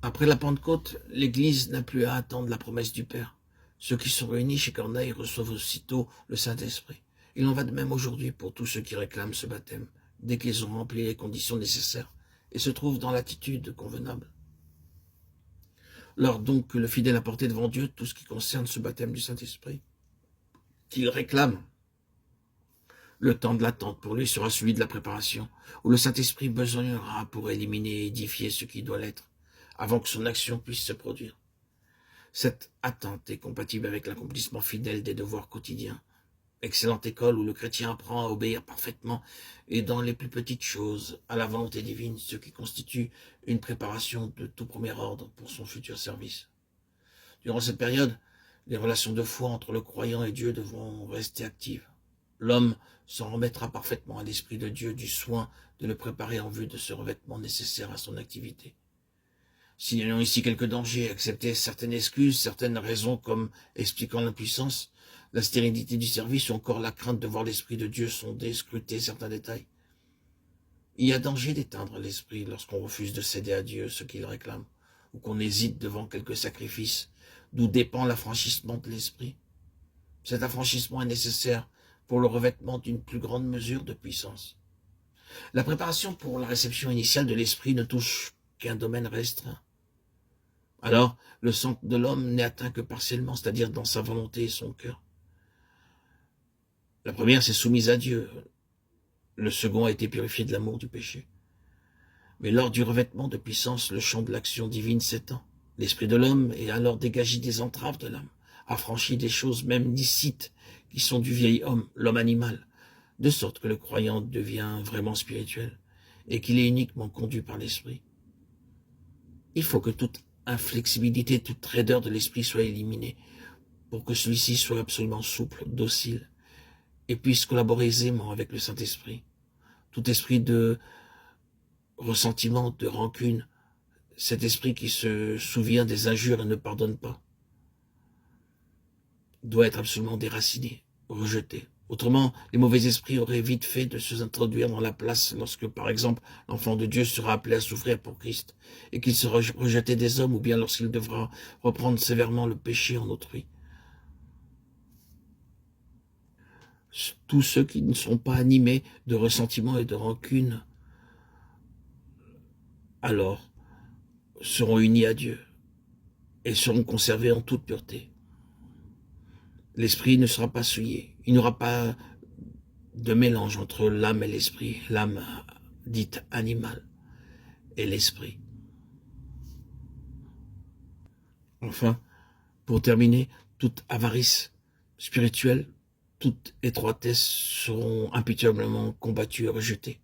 Après la Pentecôte, l'Église n'a plus à attendre la promesse du Père. Ceux qui sont réunis chez Corneille reçoivent aussitôt le Saint-Esprit. Il en va de même aujourd'hui pour tous ceux qui réclament ce baptême, dès qu'ils ont rempli les conditions nécessaires et se trouvent dans l'attitude convenable. Lors donc que le fidèle a porté devant Dieu tout ce qui concerne ce baptême du Saint-Esprit, qu'il réclame, le temps de l'attente pour lui sera celui de la préparation, où le Saint-Esprit besognera pour éliminer et édifier ce qui doit l'être, avant que son action puisse se produire. Cette attente est compatible avec l'accomplissement fidèle des devoirs quotidiens. Excellente école où le chrétien apprend à obéir parfaitement et dans les plus petites choses à la volonté divine, ce qui constitue une préparation de tout premier ordre pour son futur service. Durant cette période, les relations de foi entre le croyant et Dieu devront rester actives. L'homme s'en remettra parfaitement à l'Esprit de Dieu du soin de le préparer en vue de ce revêtement nécessaire à son activité. Signalons ici quelques dangers, accepter certaines excuses, certaines raisons comme expliquant l'impuissance, la stérilité du service ou encore la crainte de voir l'Esprit de Dieu sonder, scruter certains détails. Il y a danger d'éteindre l'Esprit lorsqu'on refuse de céder à Dieu ce qu'il réclame, ou qu'on hésite devant quelques sacrifices, d'où dépend l'affranchissement de l'Esprit. Cet affranchissement est nécessaire pour le revêtement d'une plus grande mesure de puissance. La préparation pour la réception initiale de l'Esprit ne touche qu'un domaine restreint. Alors, le centre de l'homme n'est atteint que partiellement, c'est-à-dire dans sa volonté et son cœur. La première s'est soumise à Dieu. Le second a été purifié de l'amour du péché. Mais lors du revêtement de puissance, le champ de l'action divine s'étend. L'esprit de l'homme est alors dégagé des entraves de l'âme, affranchi des choses même licites qui sont du vieil homme, l'homme animal, de sorte que le croyant devient vraiment spirituel et qu'il est uniquement conduit par l'esprit. Il faut que toute inflexibilité, toute raideur de l'esprit soit éliminée pour que celui-ci soit absolument souple, docile et puisse collaborer aisément avec le Saint-Esprit. Tout esprit de ressentiment, de rancune, cet esprit qui se souvient des injures et ne pardonne pas, doit être absolument déraciné, rejeté. Autrement, les mauvais esprits auraient vite fait de se introduire dans la place lorsque, par exemple, l'enfant de Dieu sera appelé à souffrir pour Christ et qu'il sera rejeté des hommes ou bien lorsqu'il devra reprendre sévèrement le péché en autrui. Tous ceux qui ne sont pas animés de ressentiment et de rancune, alors, seront unis à Dieu et seront conservés en toute pureté. L'esprit ne sera pas souillé. Il n'y aura pas de mélange entre l'âme et l'esprit, l'âme dite animale et l'esprit. Enfin, pour terminer, toute avarice spirituelle, toute étroitesse seront impitoyablement combattues et rejetées,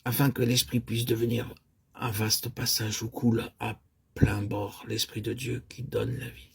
afin que l'esprit puisse devenir un vaste passage où coule à plein bord l'Esprit de Dieu qui donne la vie.